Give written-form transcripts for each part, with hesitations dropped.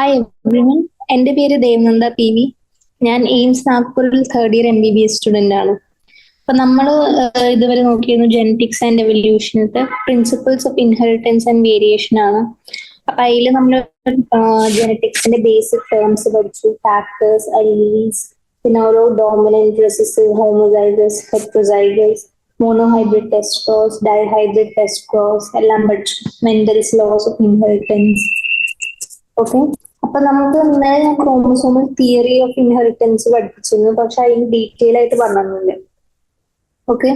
Hi everyone, എൻ്റെ പേര് Devananda P V. ഞാൻ എയിംസ് നാഗ്പൂരിൽ തേർഡ് ഇയർ MBBS സ്റ്റുഡൻ്റ് ആണ്. അപ്പൊ നമ്മൾ ഇതുവരെ നോക്കിയിരുന്നു ജെനറ്റിക്സ് ആൻഡ് എവല്യൂഷനത്തെ principles of inheritance and variation ആണ്. അപ്പൊ അതിൽ നമ്മൾ ജെനറ്റിക്സിന്റെ ബേസിക് ടേംസ് പഠിച്ചു, ഫാക്ടേഴ്സ്, അലീൽസ്, പിന്നെ ഓരോ dominant, recessive, homozygous, heterozygous, monohybrid test cross, dihybrid test cross എല്ലാം പഠിച്ചു. Mendel's laws of inheritance. Okay, അപ്പൊ നമുക്ക് ഇന്നലെ ഞാൻ ക്രോമസോമൽ തിയറി ഓഫ് ഇൻഹെറിറ്റൻസ് പഠിപ്പിച്ചിരുന്നു, പക്ഷെ അതിന് ഡീറ്റെയിൽ ആയിട്ട് പറഞ്ഞില്ല. ഓക്കെ,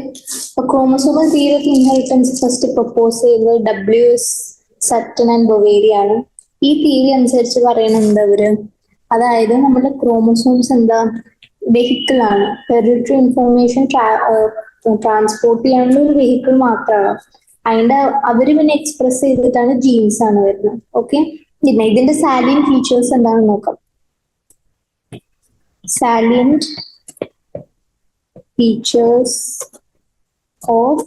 അപ്പൊ chromosomal theory of inheritance first propose ചെയ്തത് WS സറ്റൻ ആൻഡ് ബൊവേരി ആണ്. ഈ തിയറി അനുസരിച്ച് പറയുന്നത് അവര്, അതായത് നമ്മുടെ ക്രോമസോംസ് എന്താ, വെഹിക്കിൾ ആണ്. ഹെറിഡിറ്ററി ഇൻഫർമേഷൻ ട്രാൻസ്പോർട്ട് ചെയ്യാനുള്ള ഒരു വെഹിക്കിൾ മാത്രമാണ്. അതിന്റെ അവര് പിന്നെ എക്സ്പ്രസ് ചെയ്തിട്ടാണ് ജീൻസ് ആണ് വരുന്നത്. ഓക്കെ, പിന്നെ ഇതിന്റെ സാലിയന്റ് ഫീച്ചേഴ്സ് എന്താണെന്ന് നോക്കാം. Salient features of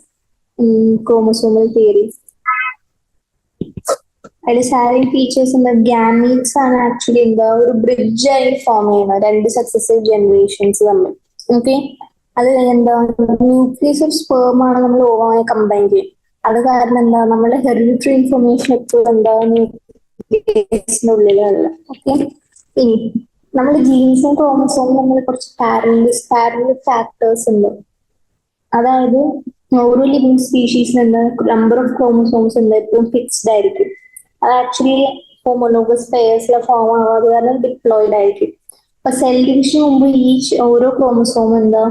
chromosomal theory. അതിൽ സാലിയന്റ് ഫീച്ചേഴ്സ് എന്താ, ഗാമീറ്റ്സ് ആണ് ആക്ച്വലി എന്താ ഒരു ബ്രിഡ്ജ് ആയി ഫോം ചെയ്യണം രണ്ട് സക്സസീവ് ജനറേഷൻസ് തമ്മിൽ. ഓക്കെ, അത് എന്താ ന്യൂക്ലിയസ് ഓഫ് സ്പേം ആണ് നമ്മൾ ഓവമായി കമ്പൈൻ ചെയ്യും. അത് കാരണം എന്താ നമ്മുടെ ഹെറിഡിറ്ററി ഇൻഫർമേഷൻ എപ്പോഴും എന്താ ഉള്ളിലല്ല. ഓക്കെ, ഇനി നമ്മുടെ ജീൻസും ക്രോമസോമും നമ്മൾ കുറച്ച് പാരലൽ ഫാക്ടേഴ്സ് ഉണ്ട്. അതായത് ഓരോ ലിവിങ് സ്പീഷീസിന് നമ്പർ ഓഫ് ക്രോമസോംസ് ഉണ്ട് എപ്പോഴും ഫിക്സ്ഡ് ആയിരിക്കും. അത് ആക്ച്വലി ഹോമോലോഗസ് പെയർസിലെ ഫോം ആവാതെ കാരണം ഡിപ്ലോയിഡ് ആയിരിക്കും. അപ്പൊ സെൽ ഡിവിഷന് മുമ്പ് ഓരോ ക്രോമസോം എന്താ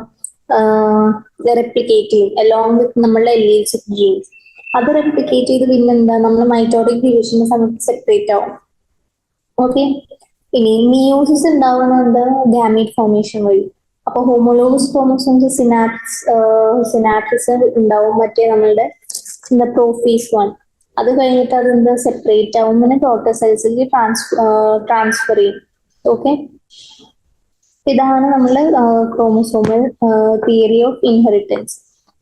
റെപ്ലിക്കേറ്റ് ചെയ്യും അലോങ് വിത്ത് നമ്മളുടെ എലീൽസ് ഓഫ് ജീൻസ്. അത് റെപ്ലിക്കേറ്റ് ചെയ്ത് പിന്നെന്താ നമ്മൾ മൈറ്റോട്ടിക് ഡിവിഷന്റെ സമയത്ത് സെപ്പറേറ്റ് ആവും. ഓക്കെ, ഇനി മിയോസിസ് ഉണ്ടാവുന്നത് ഗാമീറ്റ് ഫോർമേഷൻ വഴി. അപ്പൊ ഹോമോലോഗസ് ക്രോമസോംസ് സിനാപ്സിസ് ഉണ്ടാവും, മറ്റേ നമ്മളുടെ പ്രോഫേസ് 1. അത് കഴിഞ്ഞിട്ട് അതെന്താ സെപ്പറേറ്റ് ആവും, പിന്നെ ടോട്ടൽ സെൽസിലേക്ക് ട്രാൻസ്ഫർ ചെയ്യും. ഓക്കെ, ഇതാണ് നമ്മള് ക്രോമസോമൽ തിയറി ഓഫ് ഇൻഹെറിറ്റൻസ്.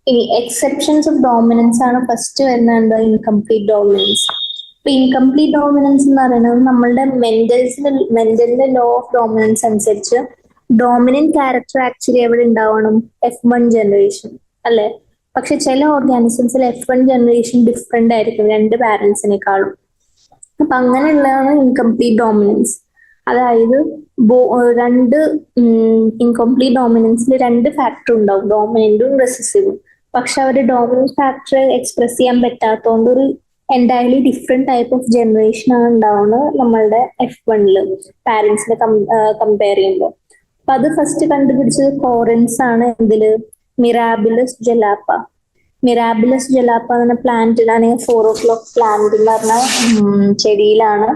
ഇനി എക്സെപ്ഷൻസ് ഓഫ് ഡോമിനൻസ് ആണ് ഫസ്റ്റ് വരുന്നത്, ഇൻകംപ്ലീറ്റ് ഡോമിനൻസ്. ഇപ്പൊ ഇൻകംപ്ലീറ്റ് ഡോമിനൻസ് എന്ന് പറയുന്നത് നമ്മളുടെ മെന്റലിന്റെ ലോ ഓഫ് ഡോമിനൻസ് അനുസരിച്ച് ഡോമിനന്റ് ക്യാരക്ടർ ആക്ച്വലി എവിടെ ഉണ്ടാവണം, F1 ജനറേഷൻ അല്ലെ. പക്ഷെ ചില ഓർഗാനിസംസിൽ F1 ജനറേഷൻ ഡിഫറെന്റ് ആയിരിക്കും രണ്ട് പാരന്റ്സിനേക്കാളും. അപ്പൊ അങ്ങനെയുള്ളതാണ് ഇൻകംപ്ലീറ്റ് ഡോമിനൻസ്. അതായത് രണ്ട് ഇൻകംപ്ലീറ്റ് ഡോമിനൻസിൽ രണ്ട് ഫാക്ടർ ഉണ്ടാവും, ഡോമിനന്റും റെസസീവും. പക്ഷെ അവർ ഡോമിനന്റ് ഫാക്ടർ എക്സ്പ്രസ് ചെയ്യാൻ പറ്റാത്തതുകൊണ്ട് ഒരു entirely different type of generation ആണ് ഉണ്ടാവുന്നത് നമ്മളുടെ F1 പാരന്റ്സിനെ കമ്പയർ ചെയ്യുമ്പോൾ. അപ്പൊ അത് ഫസ്റ്റ് കണ്ടുപിടിച്ചത് കോറൻസ് ആണ്. ഇതില് മിറാബിലസ് ജലാപ്പ. മിറാബിലസ് ജലാപ്പ എന്ന പ്ലാന്റിലാണ്, 4 o'clock പ്ലാന്റ് എന്ന് പറഞ്ഞ ചെടിയിലാണ്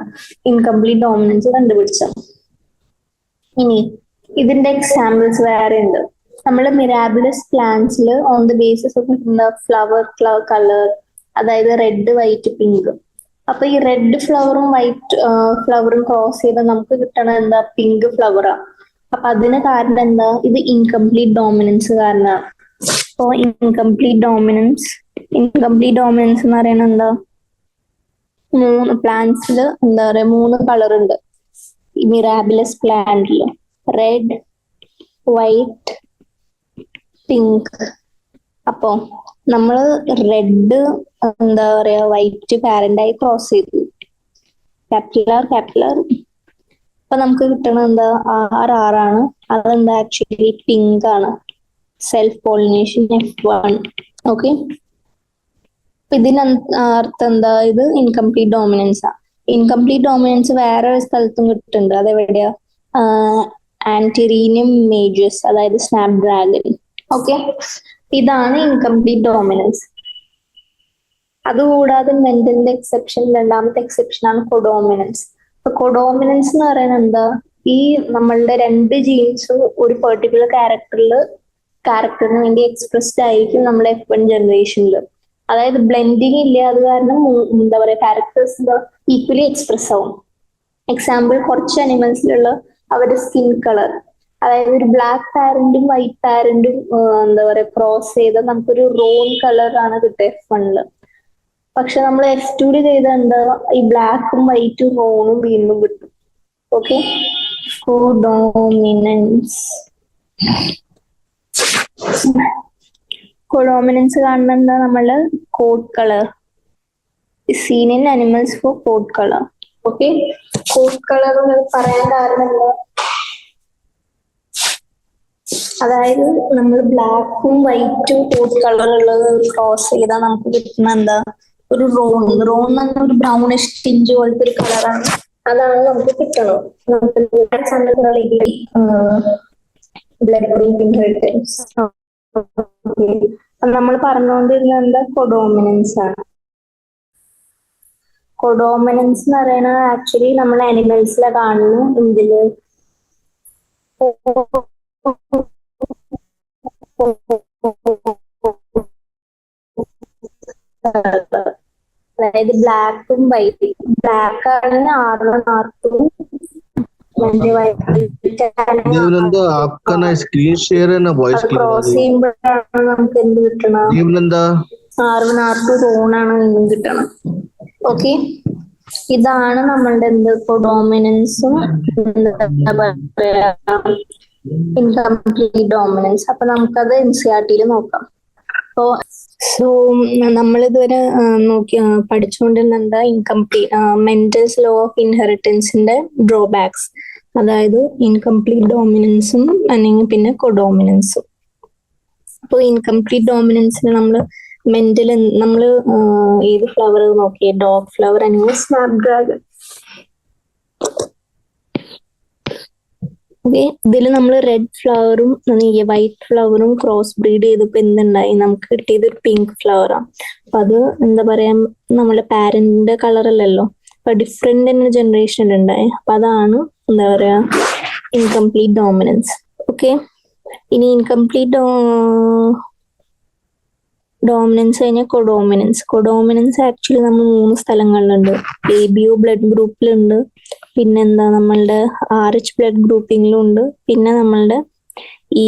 ഇൻകംപ്ലീറ്റ് ഡോമിനൻസ് കണ്ടുപിടിച്ചത്. ഇനി ഇതിന്റെ എക്സാമ്പിൾസ് വേറെ ഉണ്ട്. നമ്മൾ മിറാബിലസ് പ്ലാന്റ്സിൽ on the basis of flower colour, അതായത് റെഡ്, വൈറ്റ്, പിങ്ക്. അപ്പൊ ഈ റെഡ് ഫ്ലവറും വൈറ്റ് ഫ്ലവറും ക്രോസ് ചെയ്ത് നമുക്ക് കിട്ടണ എന്താ, പിങ്ക് ഫ്ലവറാ. അപ്പൊ അതിന് കാരണം എന്താ, ഇത് ഇൻകംപ്ലീറ്റ് ഡോമിനൻസ് കാരണമാണ്. അപ്പോ ഇൻകംപ്ലീറ്റ് ഡോമിനൻസ് എന്ന് പറയുന്നത് എന്താ, മൂന്ന് പ്ലാന്റ്സിൽ എന്താ പറയാ 3 കളർ ഉണ്ട് മിറാബിലസ് പ്ലാന്റില്, റെഡ്, വൈറ്റ്, പിങ്ക്. അപ്പോ നമ്മള് റെഡ് എന്താ പറയാ വൈറ്റ് പാരന്റായി ക്രോസ് ചെയ്തു, ക്യാപിലർ. അപ്പൊ നമുക്ക് കിട്ടണ എന്താ, RR. അതെന്താ ആക്ച്വലി പിങ്ക് ആണ്, സെൽഫ് പോളിനേഷൻ F1. ഓക്കെ, ഇതിന് അർത്ഥം എന്താ, ഇത് ഇൻകംപ്ലീറ്റ് ഡോമിനൻസ് ആ. ഇൻകംപ്ലീറ്റ് ഡോമിനൻസ് വേറെ ഒരു സ്ഥലത്തും കിട്ടുന്നുണ്ട്. അതെവിടെയാ, ആന്റിറീനിയം മേജസ്, അതായത് സ്നാപ് ഡ്രാഗൺ. ഓക്കെ, ഇതാണ് ഇൻകംപ്ലീറ്റ് ഡോമിനൻസ്. അതുകൂടാതെ മെന്റലിന്റെ എക്സെപ്ഷൻ, രണ്ടാമത്തെ എക്സെപ്ഷൻ ആണ് കൊഡോമിനൻസ്. അപ്പൊ കൊഡോമിനൻസ് എന്ന് പറയുന്നത് എന്താ, ഈ നമ്മളുടെ രണ്ട് ജീൻസ് ഒരു പെർട്ടിക്കുലർ ക്യാരക്ടറിന് വേണ്ടി എക്സ്പ്രസ്ഡ് ആയിരിക്കും നമ്മുടെ F1 ജനറേഷനിൽ. അതായത് ബ്ലെൻഡിങ് ഇല്ല, അത് കാരണം എന്താ പറയാ ക്യാരക്ടേഴ്സ് ഈക്വലി എക്സ്പ്രസ് ആവും. എക്സാമ്പിൾ, കുറച്ച് അനിമൽസിലുള്ള അവരുടെ സ്കിൻ കളർ, അതായത് ഒരു ബ്ലാക്ക് പാരന്റും വൈറ്റ് പാരന്റും എന്താ പറയാ ക്രോസ് ചെയ്ത നമുക്കൊരു റോൺ കളർ ആണ് കിട്ടുക F1. പക്ഷെ നമ്മൾ F2 ചെയ്ത എന്താ, ഈ ബ്ലാക്കും വൈറ്റും റോണും വീണ്ടും കിട്ടും. ഓക്കെ. കോഡോമിനൻസ് കോഡോമിനൻസ് കാണുന്ന എന്താ, നമ്മള് code colour seen in animals for coat color. Okay, coat color പറയാൻ കാരണം എന്താ, അതായത് നമ്മൾ ബ്ലാക്കും വൈറ്റും കോട്ട് കളർ ഉള്ളത് ക്രോസ് ചെയ്താൽ നമുക്ക് കിട്ടുന്ന എന്താ, ഒരു റോൺ എന്ന് പറഞ്ഞ ഒരു ബ്രൗണിഷ് ടിഞ്ച് പോലത്തെ ഒരു കളറാണ്. അതാണ് നമുക്ക് കിട്ടണം. Blood group inheritance. നമ്മൾ പറഞ്ഞുകൊണ്ടിരുന്നത് എന്താ, കൊഡോമിനൻസ് ആണ്. കൊഡോമിനൻസ് എന്ന് പറയുന്നത് ആക്ച്വലി നമ്മൾ അനിമൽസിലെ കാണുന്നു. എന്തില്, അതായത് ബ്ലാക്കും വൈറ്റും. ബ്ലാക്ക് ആണെങ്കിൽ R1 R2, ക്രോസ് ചെയ്യുമ്പോഴാണ് നമുക്ക് എന്ത് കിട്ടണം, R1 R2 റോണാണ് എന്തും കിട്ടണം. ഓക്കെ, ഇതാണ് നമ്മളുടെ എന്ത്, കൊഡോമിനൻസും ഇൻകംപ്ലീറ്റ് ഡോമിനൻസ്. അപ്പൊ നമുക്കത് NCERT നോക്കാം. സോ നമ്മളിതുവരെ പഠിച്ചുകൊണ്ടിരുന്ന എന്താ, ഇൻകംപ്ലീറ്റ് മെന്റൽസ് ലോ ഓഫ് ഇൻഹെറിറ്റൻസിന്റെ ഡ്രോബാക്സ്, അതായത് ഇൻകംപ്ലീറ്റ് ഡോമിനൻസും അല്ലെങ്കിൽ പിന്നെ കൊഡോമിനൻസും. അപ്പോൾ ഇൻകംപ്ലീറ്റ് ഡോമിനൻസിന് നമ്മൾ മെന്റൽ നമ്മൾ ഏത് ഫ്ലവർ നോക്കിയേ, ഡോഗ് ഫ്ലവർ അല്ലെങ്കിൽ സ്നാപ് ഡ്രാഗൺ. ഓക്കെ, ഇതിൽ നമ്മൾ റെഡ് ഫ്ലവറും വൈറ്റ് ഫ്ലവറും ക്രോസ് ബ്രീഡ് ചെയ്തപ്പോ എന്തുണ്ടായി, നമുക്ക് കിട്ടിയത് ഒരു പിങ്ക് ഫ്ലവറാണ്. അപ്പൊ അത് എന്താ പറയാ, നമ്മളെ പാരന്റിന്റെ കളർ അല്ലല്ലോ, അപ്പൊ ഡിഫറെന്റ് തന്നെ ജനറേഷൻ ഉണ്ടായി. അപ്പൊ അതാണ് എന്താ പറയാ, ഇൻകംപ്ലീറ്റ് ഡോമിനൻസ്. ഓക്കെ, ഇനി ഇൻകംപ്ലീറ്റ് ഡോമിനൻസ് കഴിഞ്ഞാൽ കൊഡോമിനൻസ്. കൊഡോമിനൻസ് ആക്ച്വലി നമ്മൾ 3 സ്ഥലങ്ങളിലുണ്ട്. ABO ബ്ലഡ് ഗ്രൂപ്പിലുണ്ട്, പിന്നെന്താ നമ്മളുടെ RH ബ്ലഡ് ഗ്രൂപ്പിങ്ങിലും ഉണ്ട്, പിന്നെ നമ്മളുടെ ഈ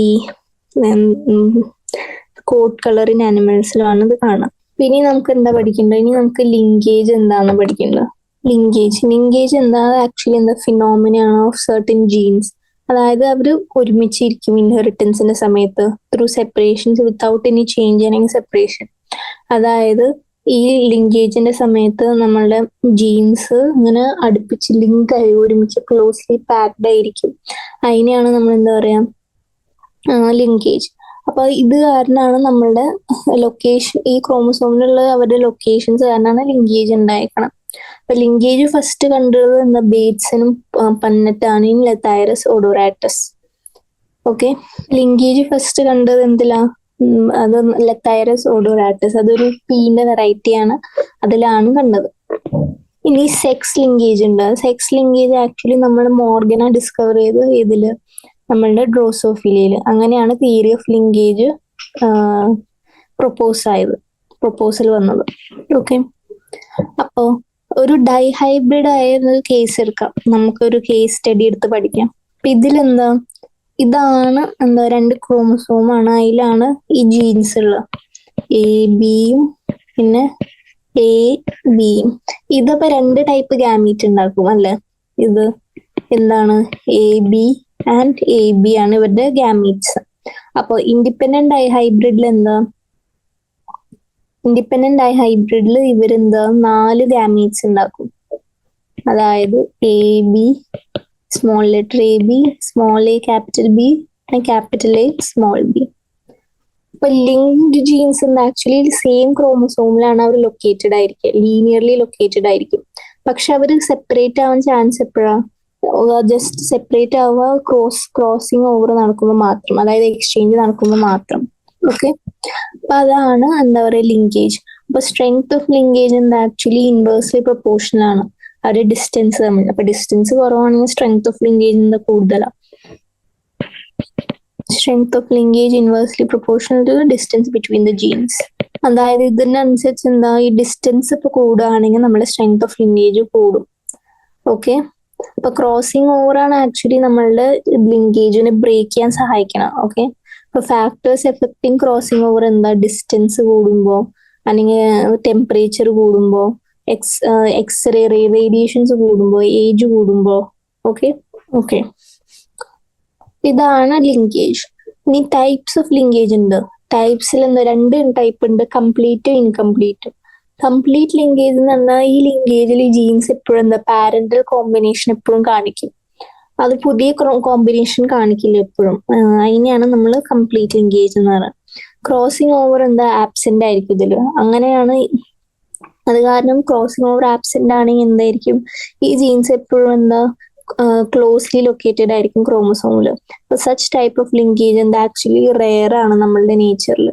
കോട്ട് കളർ ഇൻ ആനിമൽസിലാണ് ഇത് കാണാം. പിന്നെ നമുക്ക് എന്താ പഠിക്കേണ്ടത്, ഇനി നമുക്ക് ലിങ്കേജ് എന്താണെന്ന് പഠിക്കേണ്ടത്. ലിങ്കേജ് എന്താ, ആക്ച്വലി എന്താ, ഫിനോമിന ഓഫ് സർട്ടൻ ജീൻസ്. അതായത് അവര് ഒരുമിച്ചിരിക്കും ഇൻഹെറിറ്റൻസിന്റെ സമയത്ത് through separations without any change അല്ലെങ്കിൽ സെപ്പറേഷൻ. അതായത് ഈ ലിങ്കേജിന്റെ സമയത്ത് നമ്മളുടെ ജീൻസ് ഇങ്ങനെ അടുപ്പിച്ച് ലിങ്ക് ആയി ഒരുമിച്ച് ക്ലോസ്ലി പാക്ഡ് ആയിരിക്കും. അതിനെയാണ് നമ്മൾ എന്താ പറയാ, ലിങ്കേജ്. അപ്പൊ ഇത് കാരണമാണ് നമ്മളുടെ ലൊക്കേഷൻ, ഈ ക്രോമസോമിലുള്ള അവരുടെ ലൊക്കേഷൻസ് കാരണമാണ് ലിങ്കേജ് ഉണ്ടായിരിക്കണം. അപ്പൊ ലിങ്കേജ് ഫസ്റ്റ് കണ്ടത് എന്താ, ബേറ്റ്സിനും പന്നറ്റാണ്, ഇൻ ലെത്തൈറസ് ഒഡോറാറ്റസ്. ഓക്കെ, ലിങ്കേജ് ഫസ്റ്റ് കണ്ടത് എന്തിലാ, അത് ലെത്തൈറസ് ഒഡോറാറ്റസ്, അതൊരു പീന്റെ വെറൈറ്റി ആണ്, അതിലാണ് കണ്ടത്. ഇനി സെക്സ് ലിങ്കേജ് ഉണ്ട്. സെക്സ് ലിങ്കേജ് ആക്ച്വലി നമ്മൾ മോർഗന ഡിസ്കവർ ചെയ്ത് ഇതില് നമ്മളുടെ ഡ്രോസോഫിലയില്. അങ്ങനെയാണ് തിയറി ഓഫ് ലിങ്കേജ് പ്രൊപ്പോസൽ വന്നത്. ഓക്കെ, അപ്പോ ഒരു ഡൈഹൈബ്രിഡ് ആയ കേസ് എടുക്കാം, നമുക്കൊരു കേസ് സ്റ്റഡി എടുത്ത് പഠിക്കാം. അപ്പൊ ഇതിലെന്താ, ഇതാണ് എന്താ, 2 ക്രോമസോമാണ്, അതിലാണ് ഈ ജീൻസ് ഉള്ളത്, ABയും പിന്നെ ABയും. ഇതപ്പോ 2 ടൈപ്പ് ഗാമീറ്റ് ഉണ്ടാക്കും അല്ലെ. ഇത് എന്താണ്, AB ആൻഡ് AB ആണ് ഇവരുടെ ഗാമീറ്റ്സ്. അപ്പൊ ഇൻഡിപെൻഡന്റ് ഡൈഹൈബ്രിഡിൽ എന്താ, ഇവരെന്താ 4 ഗാമീറ്റ്സ് ഉണ്ടാക്കും. അതായത് AB, small letter AB, small a capital B, capital A small b. ഇപ്പൊ ലിങ്ക്ഡ് ജീൻസ് ആക്ച്വലി സെയിം ക്രോമസോമിലാണ് അവർ ലൊക്കേറ്റഡ് ആയിരിക്കുക, ലീനിയർലി ലൊക്കേറ്റഡ് ആയിരിക്കും. പക്ഷെ അവർ സെപ്പറേറ്റ് ആവാൻ ചാൻസ് എപ്പോഴാ, ജസ്റ്റ് സെപ്പറേറ്റ് ആവുക ക്രോസിങ് ഓവർ നടക്കുമ്പോൾ മാത്രം, അതായത് എക്സ്ചേഞ്ച് നടക്കുമ്പോൾ മാത്രം. ഓക്കെ, അപ്പൊ അതാണ് എന്താ പറയുക ലിങ്കേജ്. അപ്പൊ സ്ട്രെങ്ത് ഓഫ് ലിങ്കേജ് എന്താ, ആക്ച്വലി ഇൻവേഴ്സ്ലി പ്രൊപ്പോർഷണൽ ആണ് അവരുടെ ഡിസ്റ്റൻസ് തമ്മിൽ. അപ്പൊ ഡിസ്റ്റൻസ് കുറവാണെങ്കിൽ സ്ട്രെങ്ത് ഓഫ് ലിങ്കേജ് എന്താ, കൂടുതലാണ്. Strength of linkage inversely proportional to distance between the genes. അതായത് ഇതിനനുസരിച്ച് എന്താ, ഈ ഡിസ്റ്റൻസ് ഇപ്പൊ കൂടുകയാണെങ്കിൽ നമ്മുടെ സ്ട്രെങ്ത് ഓഫ് ലിങ്കേജ് കൂടും. ഓക്കെ, അപ്പൊ ക്രോസിംഗ് ഓവർ ആണ് ആക്ച്വലി നമ്മളുടെ ലിങ്കേജിനെ ബ്രേക്ക് ചെയ്യാൻ സഹായിക്കണം. ഓക്കെ, ഇപ്പൊ ഫാക്ടേഴ്സ് എഫക്റ്റിംഗ് ക്രോസിംഗ് ഓവർ എന്താ, ഡിസ്റ്റൻസ് കൂടുമ്പോ, അല്ലെങ്കിൽ ടെമ്പറേച്ചർ കൂടുമ്പോ, എക്സ്റേ റേഡിയേഷൻസ് കൂടുമ്പോ, ഏജ് കൂടുമ്പോ, ഓക്കെ ഓക്കെ ഇതാണ് ലിങ്കേജ്. ഇനി ടൈപ്സ് ഓഫ് ലിങ്കേജ് ഉണ്ട്. ടൈപ്സിൽ എന്താ രണ്ട് ടൈപ്പ് ഉണ്ട്, കംപ്ലീറ്റും ഇൻകംപ്ലീറ്റും. കംപ്ലീറ്റ് ലിങ്കേജ് എന്ന് പറഞ്ഞാൽ ഈ ലിങ്കേജിൽ ജീൻസ് എപ്പോഴും എന്താ പാരന്റൽ കോമ്പിനേഷൻ എപ്പോഴും കാണിക്കും. അത് പുതിയ കോമ്പിനേഷൻ കാണിക്കില്ല എപ്പോഴും. അതിനെയാണ് നമ്മൾ കംപ്ലീറ്റ് ലിങ്കേജ് എന്ന് പറയുന്നത്. ക്രോസിംഗ് ഓവർ എന്താ ആബ്സെന്റ് ആയിരിക്കും ഇതിൽ. അങ്ങനെയാണ്. അത് കാരണം ക്രോസിംഗ് ഓവർ ആബ്സെന്റ് ആണെങ്കിൽ എന്തായിരിക്കും, ഈ ജീൻസ് എപ്പോഴും എന്താ ക്ലോസ്ലി ലൊക്കേറ്റഡ് ആയിരിക്കും ക്രോമസോമിൽ. സച്ച് ടൈപ്പ് ഓഫ് ലിങ്കേജ് എന്താ ആക്ച്വലി റെയർ ആണ് നമ്മളുടെ നേച്ചറിൽ.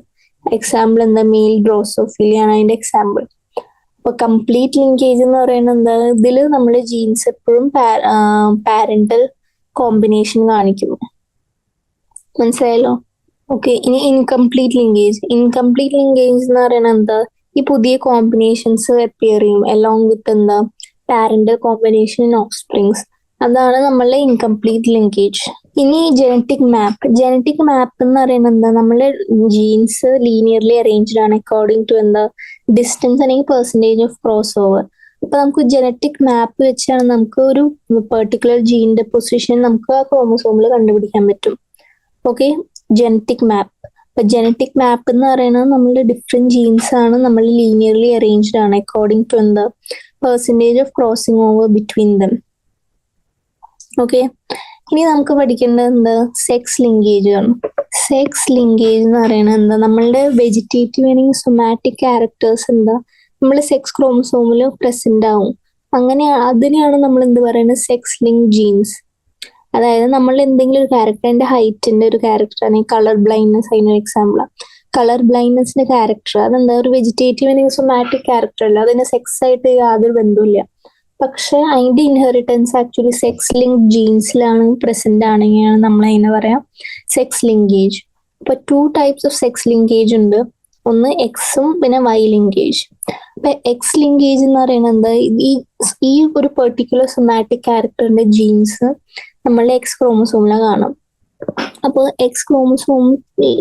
എക്സാമ്പിൾ എന്താ മെയിൽ ഡ്രോസോഫിലി ആണ് അതിന്റെ എക്സാമ്പിൾ. അപ്പൊ കംപ്ലീറ്റ് ലിങ്കേജ് എന്ന് പറയുന്നത് എന്താ, ഇതിൽ നമ്മുടെ ജീൻസ് എപ്പോഴും പാരന്റൽ കോമ്പിനേഷൻ കാണിക്കും. മനസ്സിലായല്ലോ? ഓക്കെ. ഇനി ഇൻകംപ്ലീറ്റ് ലിങ്കേജ്. ഇൻകംപ്ലീറ്റ് ലിങ്കേജ് എന്ന് പറയുന്നത് എന്താ, ഈ പുതിയ കോമ്പിനേഷൻസ് അപ്പിയർ ചെയ്യും അലോങ് വിത്ത് എന്താ parental combination in of springs. അതാണ് നമ്മളുടെ ഇൻകംപ്ലീറ്റ് ലിങ്കേജ്. ഇനി ജനറ്റിക് മാപ്പ്. ജനറ്റിക് മാപ്പ് എന്ന് പറയുന്നത് എന്താ, നമ്മളെ ജീൻസ് ലീനിയർലി അറേഞ്ച്ഡ് ആണ് അക്കോർഡിംഗ് ടു എന്താ ഡിസ്റ്റൻസ് അല്ലെങ്കിൽ പെർസെൻറ്റേജ് ഓഫ് ക്രോസ് ഓവർ. അപ്പൊ നമുക്ക് ജനറ്റിക് മാപ്പ് വെച്ചാണ് നമുക്ക് ഒരു പെർട്ടിക്കുലർ ജീനിന്റെ പൊസിഷൻ നമുക്ക് ആ ക്രോമസോമിൽ കണ്ടുപിടിക്കാൻ പറ്റും. ഓക്കെ, ജനറ്റിക് മാപ്പ്. അപ്പൊ ജനറ്റിക് മാപ്പ് എന്ന് പറയുന്നത് നമ്മളുടെ ഡിഫറെന്റ് ജീൻസ് ആണ് നമ്മൾ ലീനിയർലി അറേഞ്ച്ഡ് ആണ് അക്കോർഡിംഗ് ടു എന്താ percentage of crossing over between them. Okay, ഇനി നമുക്ക് പഠിക്കേണ്ടത് എന്താ, സെക്സ് ലിങ്കേജ് ആണ്. സെക്സ് ലിങ്കേജ് എന്ന് പറയുന്നത് എന്താ, നമ്മളുടെ വെജിറ്റേറ്റീവ് അല്ലെങ്കിൽ സൊമാറ്റിക് ക്യാരക്ടേഴ്സ് എന്താ നമ്മൾ സെക്സ് ക്രോമസോമിൽ പ്രസന്റ് ആവും. അങ്ങനെ അതിനെയാണ് നമ്മൾ എന്ത് പറയുന്നത്, സെക്സ് ലിങ്ക് ജീൻസ്. അതായത് നമ്മൾ എന്തെങ്കിലും ഒരു ക്യാരക്ടറിന്റെ ഹൈറ്റിന്റെ ഒരു ക്യാരക്ടർ ആണെങ്കിൽ കളർ ബ്ലൈൻഡ്നെസ് അതിനൊരു എക്സാമ്പിളാണ്. കളർ ബ്ലൈൻഡ്നെസിന്റെ ക്യാരക്ടർ അതെന്താ, ഒരു വെജിറ്റേറ്റീവ് അല്ലെങ്കിൽ സൊമാറ്റിക് ക്യാരക്ടർ അല്ല, അതിന് സെക്സ് ആയിട്ട് യാതൊരു ബന്ധവുമില്ല. പക്ഷെ അതിന്റെ ഇൻഹെറിറ്റൻസ് ആക്ച്വലി സെക്സ് ലിങ്ക് ജീൻസിലാണ് പ്രസന്റ് ആണെങ്കിലാണ് നമ്മൾ അതിനെ പറയാം സെക്സ് ലിങ്കേജ്. അപ്പൊ 2 ടൈപ്സ് ഓഫ് സെക്സ് ലിങ്കേജ് ഉണ്ട്. ഒന്ന് എക്സും പിന്നെ വൈ ലിങ്കേജ്. അപ്പൊ എക്സ് ലിങ്കേജ് എന്ന് പറയുന്നത് എന്താ, ഈ ഒരു പെർട്ടിക്കുലർ സൊമാറ്റിക് ക്യാരക്ടറിന്റെ ജീൻസ് നമ്മളുടെ എക്സ് ക്രോമസോമിലാണ് കാണാം. അപ്പോൾ എക്സ് ക്രോമസോമിൽ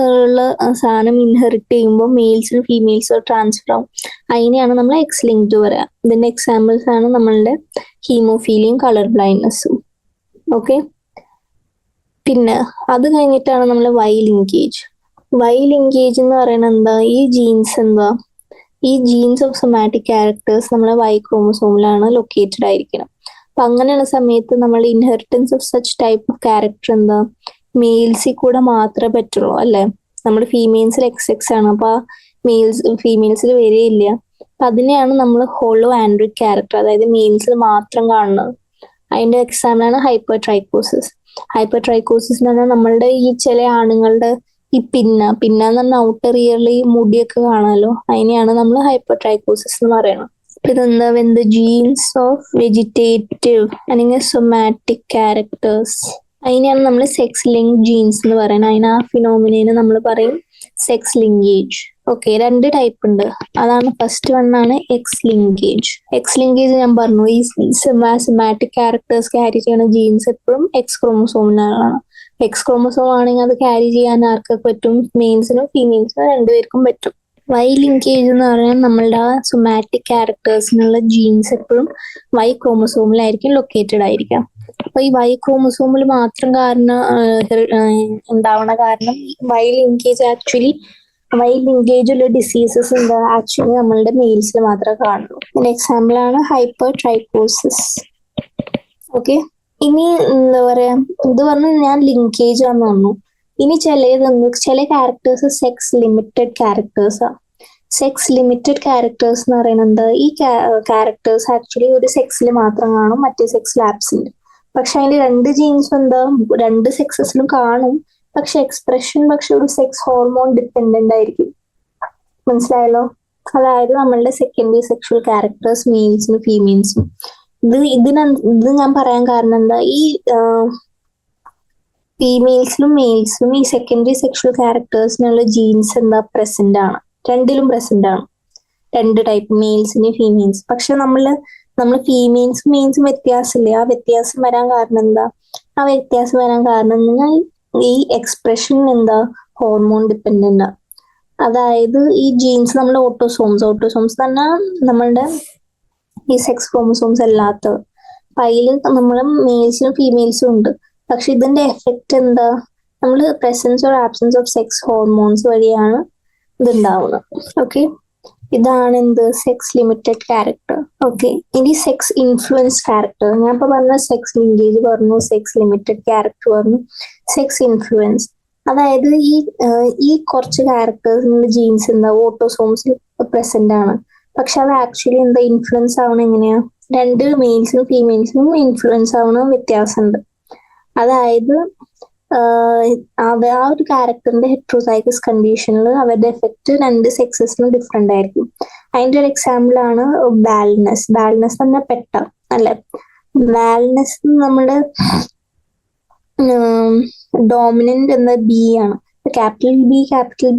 ഉള്ള സാധനം ഇൻഹെറിറ്റ് ചെയ്യുമ്പോൾ മെയിൽസിനും ഫീമെയിൽസും ട്രാൻസ്ഫർ ആവും. അതിനെയാണ് നമ്മൾ എക്സ് ലിങ്ക്ഡ് പറയാ. ഇതിന്റെ എക്സാമ്പിൾസ് ആണ് നമ്മളുടെ ഹീമോഫീലിയും കളർ ബ്ലൈൻഡ്നെസ്സും. ഓക്കെ, പിന്നെ അത് കഴിഞ്ഞിട്ടാണ് നമ്മൾ വൈ ലിങ്കേജ്. വൈ ലിങ്കേജ് എന്ന് പറയുന്നത് എന്താ, ഈ ജീൻസ് ഓഫ് സൊമാറ്റിക് ക്യാരക്ടേഴ്സ് നമ്മളെ വൈ ക്രോമസോമിലാണ് ലൊക്കേറ്റഡ് ആയിരിക്കണം. അപ്പൊ അങ്ങനെയുള്ള സമയത്ത് നമ്മൾ inheritance of such type of character എന്താ മെയിൽസിൽ കൂടെ മാത്രമേ പറ്റുള്ളൂ അല്ലെ. നമ്മുടെ ഫീമെയിൽസിൽ എക്സ് ആണ്, അപ്പൊ ഫീമെയിൽസിൽ വരെയില്ല. അപ്പൊ അതിനെയാണ് നമ്മൾ ഹോളോ ആൻഡ്രിക് ക്യാരക്ടർ, അതായത് മെയിൽസിൽ മാത്രം കാണുന്നത്. അതിന്റെ എക്സാമ്പിളാണ് ഹൈപ്പർ ട്രൈക്കോസിസ്. ഹൈപ്പർ ട്രൈക്കോസിസ് എന്ന് പറഞ്ഞാൽ നമ്മളുടെ ഈ ചില ആണുങ്ങളുടെ ഈ പിന്ന എന്ന് പറഞ്ഞാൽ ഔട്ടർ ഇയറിൽ ഈ മുടിയൊക്കെ കാണാമല്ലോ, അതിനെയാണ് നമ്മൾ ഹൈപ്പർ ട്രൈക്കോസിസ് എന്ന് പറയുന്നത്. ഇതെന്താ, when the genes of vegetative അല്ലെങ്കിൽ സൊമാറ്റിക് ക്യാരക്ടേഴ്സ്, അതിനെയാണ് നമ്മൾ സെക്സ് ലിങ്ക് ജീൻസ് എന്ന് പറയുന്നത്. അതിന് ആ ഫിനോമിനേനെ നമ്മൾ പറയും സെക്സ് ലിങ്കേജ്. ഓക്കെ, 2 ടൈപ്പ് ഉണ്ട്. അതാണ് ഫസ്റ്റ് വൺ ആണ് എക്സ് ലിങ്കേജ്. എക്സ് ലിങ്കേജ് ഞാൻ പറഞ്ഞു, ഈ സൊമാറ്റിക് ക്യാരക്ടേഴ്സ് ക്യാരി ചെയ്യുന്ന ജീൻസ് എപ്പോഴും എക്സ് ക്രോമസോമിനാണ്. എക്സ് ക്രോമസോം ആണെങ്കിൽ അത് ക്യാരി ചെയ്യാൻ ആർക്കൊക്കെ പറ്റും, മെയിൽസിനും ഫീമെയിൽസിനും രണ്ടുപേർക്കും പറ്റും. വൈ ലിങ്കേജ് എന്ന് പറഞ്ഞാൽ നമ്മളുടെ ആ സൊമാറ്റിക് ക്യാരക്ടേഴ്സിനുള്ള ജീൻസ് എപ്പോഴും വൈ ക്രോമസോമിലായിരിക്കും ലൊക്കേറ്റഡ് ആയിരിക്കാം. അപ്പൊ ഈ വൈ ക്രോമസോമിൽ മാത്രം ഉണ്ടാവണ കാരണം വൈ ലിങ്കേജ് ഉള്ള ഡിസീസസ് എന്താ ആക്ച്വലി നമ്മളുടെ മെയിൽസിൽ മാത്രമേ കാണുള്ളൂ. ഇതിന്റെ എക്സാമ്പിൾ ആണ് ഹൈപ്പർ ട്രൈക്കോസിസ്. ഓക്കെ, ഇനി എന്താ പറയാ, ഇത് പറഞ്ഞ ഞാൻ ലിങ്കേജ് ആണെന്ന് പറഞ്ഞു. ഇനി ചില ക്യാരക്ടേഴ്സ് സെക്സ് ലിമിറ്റഡ് ക്യാരക്ടേഴ്സാ. സെക്സ് ലിമിറ്റഡ് ക്യാരക്ടേഴ്സ് എന്ന് പറയുന്നത് ഈ ക്യാരക്ടേഴ്സ് ആക്ച്വലി ഒരു സെക്സിൽ മാത്രം കാണും, മറ്റേ സെക്സിൽ ആബ്സെന്റ്. പക്ഷെ അതിന്റെ 2 ജീൻസ് എന്താ 2 സെക്സസിലും കാണും, പക്ഷെ എക്സ്പ്രഷൻ ഒരു സെക്സ് ഹോർമോൺ ഡിപ്പെൻഡന്റ് ആയിരിക്കും. മനസ്സിലായല്ലോ? അതായത് നമ്മളുടെ സെക്കൻഡറി സെക്ഷൽ ക്യാരക്ടേഴ്സ് മെയിൽസിനും ഫീമെയിൽസും. ഇത് ഞാൻ പറയാൻ കാരണം എന്താ, ഈ ഫീമെയിൽസിലും മെയിൽസിലും ഈ സെക്കൻഡറി സെക്ഷൽ ക്യാരക്ടേഴ്സിനുള്ള ജീൻസ് എന്താ പ്രസന്റ് ആണ്. രണ്ടിലും പ്രസന്റ് ആണ്, 2 ടൈപ്പ് മെയിൽസിനും ഫീമെയിൽസ്. പക്ഷെ നമ്മൾ ഫീമെയിൽസും മെയിൽസും വ്യത്യാസമില്ല. ആ വ്യത്യാസം വരാൻ കാരണം എന്താ, ഈ എക്സ്പ്രഷൻ എന്താ ഹോർമോൺ ഡിപ്പെൻഡന്റ്. അതായത് ഈ ജീൻസ് നമ്മുടെ ഓട്ടോസോംസ് പറഞ്ഞാൽ നമ്മളുടെ ഈ സെക്സ് ക്രോമസോംസ് അല്ലാത്ത അതിൽ നമ്മൾ മെയിൽസിനും ഫീമെയിൽസും ഉണ്ട്. പക്ഷെ ഇതിന്റെ എഫക്റ്റ് എന്താ? നമ്മൾ presence or absence of sex hormones വഴിയാണ് ഇതുണ്ടാവുന്നത്. ഓക്കെ, ഇതാണ് എന്ത് സെക്സ് ലിമിറ്റഡ് ക്യാരക്ടർ. ഓക്കെ, ഇനി സെക്സ് ഇൻഫ്ലുവൻസ് ക്യാരക്ടർ. ഞാൻ ഇപ്പൊ പറഞ്ഞ സെക്സ് ലിങ്കേജ് പറഞ്ഞു, സെക്സ് ലിമിറ്റഡ് ക്യാരക്ടർ പറഞ്ഞു, സെക്സ് ഇൻഫ്ലുവൻസ്. അതായത് ഈ കുറച്ച് ക്യാരക്ടേഴ്സിന്റെ ജീൻസ് എന്താ ഓട്ടോസോംസിൽ പ്രസന്റ് ആണ്. പക്ഷെ അത് ആക്ച്വലി എന്താ ഇൻഫ്ലുവൻസ് ആവണം എങ്ങനെയാ? രണ്ട് മെയിൽസിനും ഫീമെയിൽസിനും ഇൻഫ്ലുവൻസ് ആവണ വ്യത്യാസമുണ്ട്. അതായത് ആ ഒരു ക്യാരക്ടറിന്റെ ഹെട്രോസൈഗസ് കണ്ടീഷനിൽ അവരുടെ എഫക്റ്റ് രണ്ട് സെക്സസിനും ഡിഫറെന്റ് ആയിരിക്കും. അതിന്റെ ഒരു എക്സാമ്പിൾ ആണ് ബാൽനെസ്. ബാൽനെസ് തന്നെ പെട്ട അല്ലെ? ബാൽനെസ് നമ്മുടെ ഡോമിനന്റ് എന്ന ബി ആണ്. ക്യാപിറ്റൽ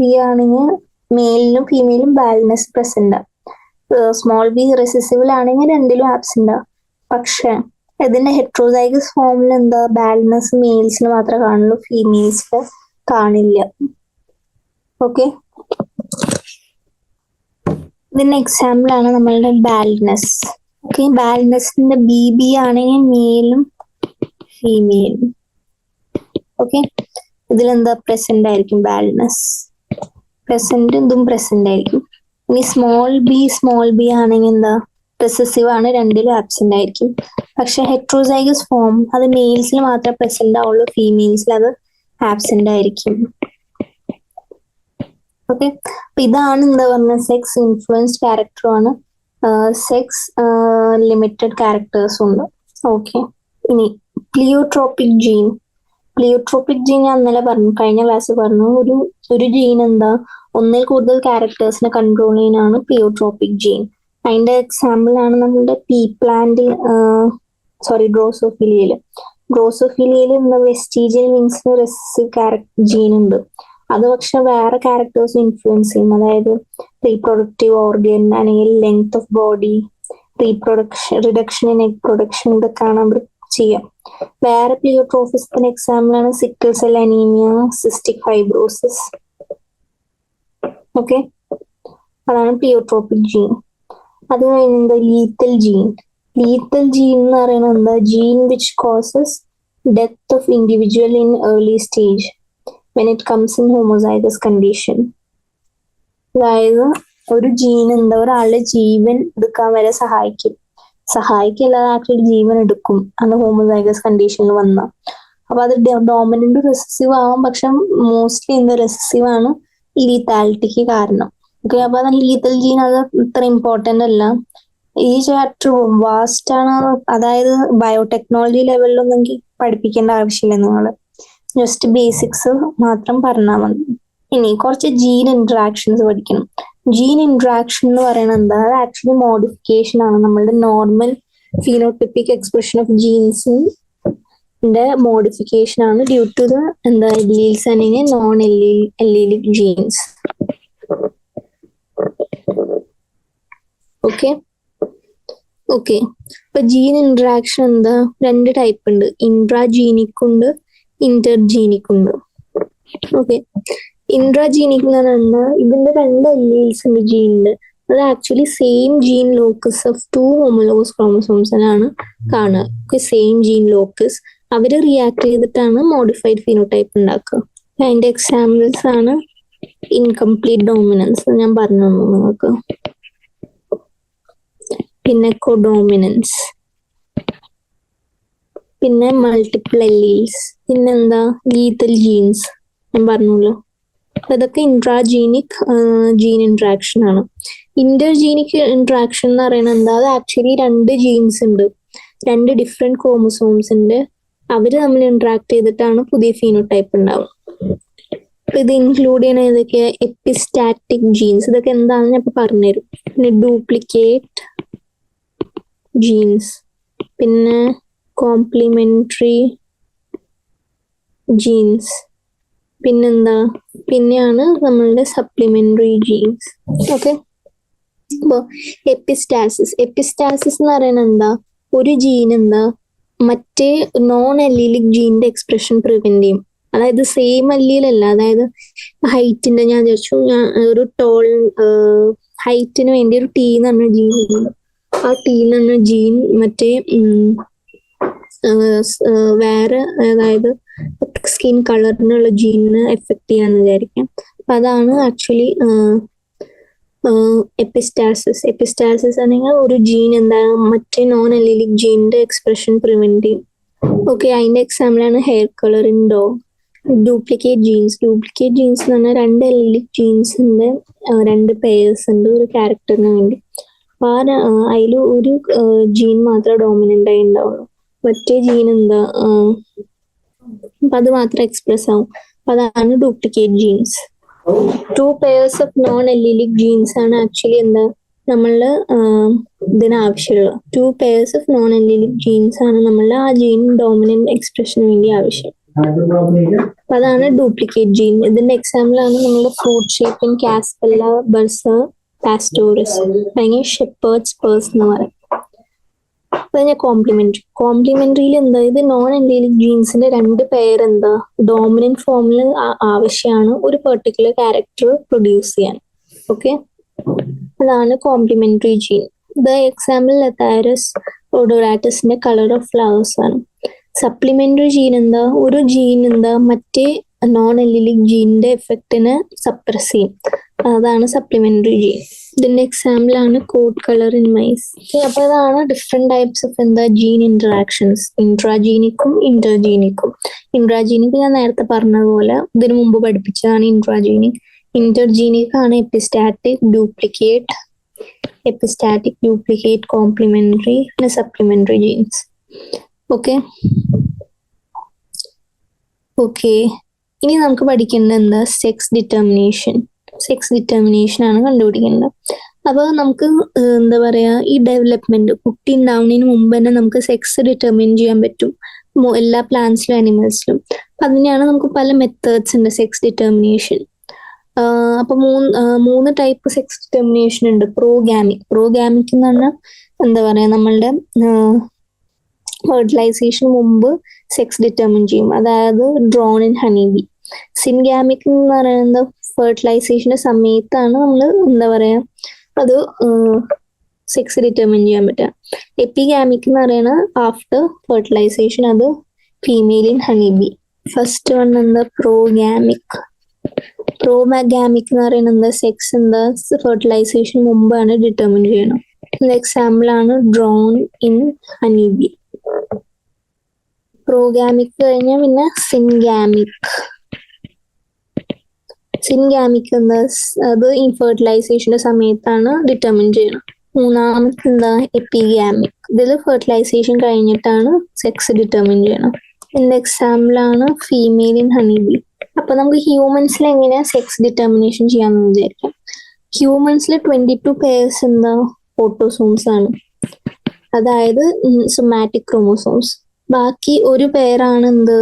ബി ആണെങ്കിൽ മെയിലിനും ഫീമെയിലും ബാൽനെസ് പ്രസന്റ്. സ്മോൾ ബി റെസിസിബിൾ ആണെങ്കിൽ രണ്ടിലും ആബ്സെന്റ്. പക്ഷെ ഇതിന്റെ ഹെട്രോസൈഗസ് ഫോമിൽ എന്താ ബാൽനെസ് മെയിൽസിന് മാത്രമേ കാണുള്ളൂ, ഫീമെയിൽസിന് കാണില്ല. ഓക്കെ, ഇതിന്റെ എക്സാമ്പിൾ ആണ് നമ്മളുടെ ബാൽനെസ്. ഓക്കെ, ബാൽനെസിന്റെ ബി ആണെങ്കിൽ മെയിലും ഫീമെയിലും. ഓക്കെ, ഇതിലെന്താ പ്രസന്റ് ആയിരിക്കും ബാൽനെസ്, പ്രസന്റ് ഇതും പ്രസന്റ് ആയിരിക്കും. ഇനി സ്മോൾ ബി ആണെങ്കിൽ എന്താ റെസസീവ് ആണ്, രണ്ടിലും ആബ്സെന്റ് ആയിരിക്കും. പക്ഷെ ഹെട്രോസൈഗസ് ഫോം അത് മെയിൽസിൽ മാത്രമേ പ്രസന്റ് ആവുള്ളൂ, ഫീമെയിൽസിൽ അത് ആബ്സെന്റ് ആയിരിക്കും. ഓക്കെ, അപ്പൊ ഇതാണ് എന്താ പറഞ്ഞ സെക്സ് ഇൻഫ്ലുവൻസ്ഡ് ക്യാരക്ടറുമാണ്, സെക്സ് ലിമിറ്റഡ് ക്യാരക്ടേഴ്സും ഉണ്ട്. ഓക്കെ, ഇനി പ്ലിയോട്രോപിക് ജീൻ. പ്ലിയോട്രോപിക് ജീൻ ഞാൻ ഇന്നലെ പറഞ്ഞു, കഴിഞ്ഞ ക്ലാസ്സിൽ പറഞ്ഞു. ഒരു ജീൻ എന്താ ഒന്നിൽ കൂടുതൽ ക്യാരക്ടേഴ്സിനെ കൺട്രോൾ ചെയ്യാനാണ് പ്ലിയോട്രോപിക് ജീൻ. അതിന്റെ എക്സാമ്പിൾ ആണ് നമ്മുടെ പീ പ്ലാന്റിൽ ഡ്രോസോഫിലിയയിൽ വെസ്റ്റീജിയൽ വിങ്സിന് റെസസീവ് ജീൻ ഉണ്ട്. അത് പക്ഷെ വേറെ ക്യാരക്ടേഴ്സ് ഇൻഫ്ലുവൻസ് ചെയ്യും. അതായത് റീപ്രൊഡക്റ്റീവ് ഓർഗൻ അല്ലെങ്കിൽ length of body, reduction in egg production, ഇതൊക്കെയാണ് അവർ ചെയ്യാം. വേറെ പ്ലിയോട്രോഫിസത്തിന് എക്സാമ്പിൾ ആണ് sickle cell anaemia, cystic fibrosis. Okay, അതാണ് പ്ലിയോട്രോപിക് ജീൻ. അത് കഴിഞ്ഞ ലീത്തൽ ജീൻ. ലീത്തൽ ജീൻ എന്ന് പറയുന്നത് എന്താ? Gene which causes death of individual in early stage when it comes in homozygous condition. അതായത് ഒരു ജീൻ എന്താ ഒരാളുടെ ജീവൻ എടുക്കാൻ വരെ സഹായിക്കല്ലാതെ ആക്ച്വലി ജീവൻ എടുക്കും അത് ഹോമോസൈഗസ് കണ്ടീഷനിൽ വന്ന. അപ്പൊ അത് ഡോമിനന്റ് റെസസീവ് ആവാം, പക്ഷെ മോസ്റ്റ്ലി എന്ത് റെസസീവ് ആണ് ലീത്താലിറ്റിക്ക് കാരണം. ഓക്കെ, അപ്പൊ അത് ലീത്തൽ ജീൻ അത് ഇത്ര ഇമ്പോർട്ടന്റ് അല്ല. ഈ ചാപ്റ്റർ വാസ്റ്റ് ആണ്, അതായത് ബയോടെക്നോളജി ലെവലിലൊന്നും എനിക്ക് പഠിപ്പിക്കേണ്ട ആവശ്യമില്ല, നിങ്ങൾ ജസ്റ്റ് ബേസിക്സ് മാത്രം പറഞ്ഞാൽ മതി. ഇനി കുറച്ച് ജീൻ ഇന്ററാക്ഷൻസ് പഠിക്കണം. ജീൻ ഇന്ററാക്ഷൻ എന്ന് പറയുന്നത് എന്താ? അത് ആക്ച്വലി മോഡിഫിക്കേഷൻ ആണ്, നമ്മളുടെ നോർമൽ ഫിനോട്ടിപ്പിക് എക്സ്പ്രഷൻ ഓഫ് ജീൻസിന്റെ മോഡിഫിക്കേഷൻ ആണ് ഡ്യൂ ടു ദ എന്താ എല്ലീൽസ് അല്ലെങ്കിൽ നോൺ എല്ലീലിക് ജീൻസ്. ഓക്കെ, ഇപ്പൊ ജീൻ ഇന്ററാക്ഷൻ എന്താ? രണ്ട് ടൈപ്പ് ഉണ്ട്, ഇൻട്രാജീനിക് ഉണ്ട്, ഇന്റർജീനിക് ഉണ്ട്. ഓക്കെ, ഇൻട്രാജീനിക് എന്ന് പറഞ്ഞാൽ ഇതിന്റെ രണ്ട് എല്ലീൽസ് ഉണ്ട് ജീനില്. അത് actually same gene locus of 2 homologous ക്രോമസോംസിനാണ് കാണുക. സെയിം ജീൻ ലോക്കസ് അവര് റിയാക്ട് ചെയ്തിട്ടാണ് മോഡിഫൈഡ് ഫിനോടൈപ്പ് ഉണ്ടാക്കുക. അതിന്റെ എക്സാമ്പിൾസ് ആണ് ഇൻകംപ്ലീറ്റ് ഡോമിനൻസ്, ഞാൻ പറഞ്ഞു തന്നു നിങ്ങൾക്ക്. പിന്നെ കൊഡോമിനൻസ്, പിന്നെ മൾട്ടിപ്പിൾ എല്ലീൽസ്, പിന്നെന്താ ലീത്തൽ ജീൻസ് ഞാൻ പറഞ്ഞല്ലോ. അതൊക്കെ ഇൻട്രാജീനിക് ജീൻ ഇന്ററാക്ഷൻ ആണ്. ഇന്റർജീനിക് ഇന്ററാക്ഷൻ എന്ന് പറയുന്നത് എന്താ? അത് ആക്ച്വലി രണ്ട് ജീൻസ് ഉണ്ട്, രണ്ട് ഡിഫറെന്റ് ക്രോമസോംസിന്റെ, അവര് തമ്മിൽ ഇന്ററാക്ട് ചെയ്തിട്ടാണ് പുതിയ ഫീനോടൈപ്പ് ഉണ്ടാവുക. അപ്പൊ ഇത് ഇൻക്ലൂഡ് ചെയ്യണ ഏതൊക്കെ? എപ്പിസ്റ്റാറ്റിക് ജീൻസ്, ഇതൊക്കെ എന്താണെന്ന് ഞാൻ ഇപ്പൊ പറഞ്ഞുതരും. പിന്നെ ഡ്യൂപ്ലിക്കേറ്റ് ജീൻസ്, പിന്നെ കോംപ്ലിമെന്ററി ജീൻസ്, പിന്നെയാണ് നമ്മളുടെ സപ്ലിമെന്ററി ജീൻസ്. ഓക്കെ, അപ്പോ എപ്പിസ്റ്റാസിസ് എന്ന് പറയുന്നത് എന്താ? ഒരു ജീൻ എന്താ മറ്റേ നോൺ അല്ലീലിക് ജീനിന്റെ എക്സ്പ്രഷൻ പ്രിവെന്റ് ചെയ്യും. അതായത് സെയിം അല്ലീലല്ല, അതായത് ഹൈറ്റിന്റെ ഞാൻ ഒരു ടോൾ ഹൈറ്റിന് വേണ്ടി ഒരു ടി എന്ന് പറഞ്ഞ ജീൻ ഉണ്ട്. ആ ടി എന്ന് പറഞ്ഞ ജീൻ മറ്റേ വേറെ, അതായത് സ്കിൻ കളറിനുള്ള ജീനിന് എഫക്ട് ചെയ്യാന്ന് വിചാരിക്കാം. അപ്പൊ അതാണ് ആക്ച്വലി എപ്പിസ്റ്റാസിസ് ആണെങ്കിൽ ഒരു ജീൻ എന്താണ് മറ്റേ നോൺ അലീലിക് ജീനിന്റെ എക്സ്പ്രഷൻ പ്രിവെന്റ് ചെയ്യും. ഓക്കെ, അതിന്റെ എക്സാമ്പിൾ ആണ് hair colour in dog. Duplicate genes എന്ന് പറഞ്ഞാൽ രണ്ട് അലീലിക് ജീൻസിന്റെ രണ്ട് പെയർസ് ഉണ്ട് ഒരു ക്യാരക്ടറിന് വേണ്ടി. അപ്പൊ അതിൽ ഒരു ജീൻ മാത്രമേ ഡോമിനന്റ് ആയി ഉണ്ടാവുള്ളൂ, മറ്റേ ജീൻ എന്താ അപ്പൊ അത് മാത്രം എക്സ്പ്രസ് ആവും. അതാണ് duplicate genes. 2 pairs of non allelic genes ആണ് ആക്ച്വലി എന്താ നമ്മളുടെ ഇതിനാവശ്യമുള്ള 2 pairs of non allelic genes ആണ് നമ്മളുടെ ആ ജീൻ ഡോമിനന്റ് എക്സ്പ്രഷന് വേണ്ടി ആവശ്യം. അപ്പൊ അതാണ് ഡ്യൂപ്ലിക്കേറ്റ് ജീൻ. ഇതിന്റെ എക്സാമ്പിൾ ആണ് നമ്മളുടെ ഫ്രൂട്ട് ഷേപ്പിൻ കാസ്പെല്ല ബർസ പാസ്റ്റോറിസ്, അല്ലെങ്കിൽ ഷെപ്പേർഡ്സ് പേഴ്സ് എന്ന് പറയും. കോംപ്ലിമെന്ററിയിൽ എന്താ, ഇത് നോൺ അലീലിക് ജീൻസിന്റെ 2 പെയർ എന്താ ഡോമിനന്റ് ഫോമിൽ ആവശ്യമാണ് ഒരു പെർട്ടിക്കുലർ ക്യാരക്ടർ പ്രൊഡ്യൂസ് ചെയ്യാൻ. ഓക്കെ, അതാണ് complementary gene. The example Lathyrus ഓഡോറാറ്റസിന്റെ കളർ ഓഫ് ഫ്ലവേഴ്സ് ആണ്. സപ്ലിമെന്ററി ജീൻ എന്താ, ഒരു ജീൻ എന്താ മറ്റേ നോൺ അലീലിക് ജീനിന്റെ എഫക്റ്റിനെ സപ്രസ് ചെയ്യും, അതാണ് സപ്ലിമെന്ററി ജീൻ. ഇതിന്റെ എക്സാമ്പിൾ ആണ് കോഡ് കളർ ഇൻ മൈസ്. അപ്പൊ ഇതാണ് ഡിഫറെന്റ് ടൈപ്സ് ഓഫ് എന്താ ജീൻ ഇന്ററാക്ഷൻസ്, ഇൻട്രാജീനിക്കും ഇന്റർജീനിക്കും. ഇൻട്രാജീനിക് ഞാൻ നേരത്തെ പറഞ്ഞതുപോലെ ഇതിനു മുമ്പ് പഠിപ്പിച്ചതാണ് ഇൻട്രാജീനിക്. ഇന്റർജീനിക് ആണ് എപ്പിസ്റ്റാറ്റിക്, ഡ്യൂപ്ലിക്കേറ്റ്, കോംപ്ലിമെന്ററി, പിന്നെ സപ്ലിമെന്ററി ജീൻസ്. ഓക്കെ, ഇനി നമുക്ക് പഠിക്കേണ്ടത് എന്താ, സെക്സ് ഡിറ്റർമിനേഷൻ ആണ് കണ്ടുപിടിക്കേണ്ടത്. അപ്പൊ നമുക്ക് എന്താ പറയാ, ഈ ഡെവലപ്മെന്റ് കുട്ടി ഉണ്ടാവുന്നതിന് മുമ്പ് തന്നെ നമുക്ക് സെക്സ് ഡിറ്റർമിൻ ചെയ്യാൻ പറ്റും എല്ലാ പ്ലാന്റ്സിലും ആനിമൽസിലും. അതിനെയാണ് നമുക്ക് പല മെത്തേഡ്സ് ഉണ്ട് സെക്സ് ഡിറ്റർമിനേഷൻ. അപ്പൊ മൂന്ന് ടൈപ്പ് സെക്സ് ഡിറ്റർമിനേഷൻ ഉണ്ട്. പ്രോഗാമിക് എന്ന് പറഞ്ഞാൽ എന്താ പറയാ, നമ്മളുടെ ഫെർട്ടിലൈസേഷൻ മുമ്പ് സെക്സ് ഡിറ്റർമിൻ ചെയ്യും, അതായത് ഡ്രോൺ ഇൻ ഹണിബി. സിൻഗാമിക് എന്ന് പറയുന്നത് ഫെർട്ടിലൈസേഷന്റെ സമയത്താണ് നമ്മൾ എന്താ പറയാ അത് സെക്സ് ഡിറ്റർമിൻ ചെയ്യാൻ പറ്റുക. എപ്പിഗാമിക് എന്ന് പറയുന്നത് ആഫ്റ്റർ ഫെർട്ടിലൈസേഷൻ, അത് female in honeybee. First one എന്താ, പ്രോഗാമിക് എന്ന് പറയുന്നത് എന്താ, സെക്സ് എന്താ ഫെർട്ടിലൈസേഷൻ മുമ്പാണ് ഡിറ്റർമിൻ ചെയ്യണം. എക്സാമ്പിൾ ആണ് ഡ്രോൺ ഇൻ ഹണിബി. പ്രോഗാമിക് കഴിഞ്ഞാൽ പിന്നെ സിൻഗാമിക് എന്താ, അത് ഇൻഫെർട്ടിലൈസേഷന്റെ സമയത്താണ് ഡിറ്റർമിൻ ചെയ്യണം. മൂന്നാമത്തെ എന്താ, എപ്പിഗാമിക്. ഇതിൽ ഫെർട്ടിലൈസേഷൻ കഴിഞ്ഞിട്ടാണ് സെക്സ് ഡിറ്റർമിൻ ചെയ്യണം. ഇതിന്റെ എക്സാമ്പിൾ ആണ് ഫീമെയിൽ ഇൻ ഹണിബി. അപ്പൊ നമുക്ക് ഹ്യൂമൻസിൽ എങ്ങനെയാ സെക്സ് ഡിറ്റർമിനേഷൻ ചെയ്യാന്ന് വിചാരിക്കാം. ഹ്യൂമൻസിൽ 22 പേഴ്സ് എന്താ ഓട്ടോസോംസ് ആണ്, അതായത് സൊമാറ്റിക് ക്രോമോസോംസ്. ബാക്കി ഒരു പേരാണ് എന്ത്,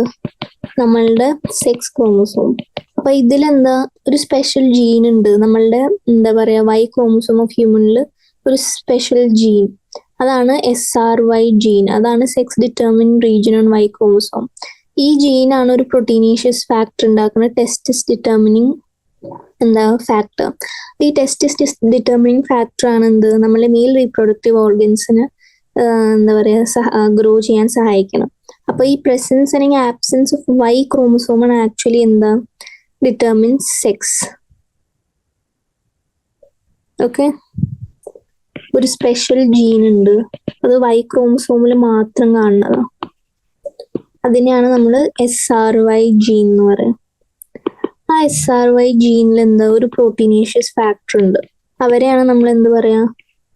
നമ്മളുടെ സെക്സ് ക്രോമോസോം. അപ്പൊ ഇതിലെന്താ ഒരു സ്പെഷ്യൽ ജീൻ ഉണ്ട്, നമ്മളുടെ എന്താ പറയാ Y ക്രോമോസോം ഓഫ് ഹ്യൂമനിൽ ഒരു സ്പെഷ്യൽ ജീൻ, അതാണ് SRY ജീൻ. അതാണ് sex determine region on Y chromosome. ഈ ജീനാണ് ഒരു പ്രൊട്ടീനീഷ്യസ് ഫാക്ടർ ഉണ്ടാക്കുന്ന ടെസ്റ്റിസ് ഡിറ്റർമിനിങ് ഫാക്ടർ. ഈ ടെസ്റ്റിസ് ഡിറ്റർമിനിങ് ഫാക്ടർ ആണ് എന്ത്, നമ്മളെ മെയിൽ റീപ്രൊഡക്റ്റീവ് ഓർഗൻസിന് എന്താ പറയാ ഗ്രോ ചെയ്യാൻ സഹായിക്കണം. അപ്പൊ ഈ പ്രസൻസ് അല്ലെങ്കിൽ ആബ്സെൻസ് ഓഫ് Y ക്രോമോസോം ആണ് ആക്ച്വലി എന്താ ഡിറ്റർമിൻസ് സെക്സ്. ഓക്കെ, ഒരു സ്പെഷ്യൽ ജീൻ ഉണ്ട്, അത് Y ക്രോമോസോമിൽ മാത്രം കാണുന്നതാണ്. അതിനെയാണ് നമ്മൾ SRY ജീൻ എന്ന് പറയുന്നത്. ആ SRY ജീനിൽ എന്താ ഒരു പ്രോട്ടീനേഷ്യസ് ഫാക്ടർ ഉണ്ട്, അവരെയാണ് നമ്മൾ എന്ത് പറയാ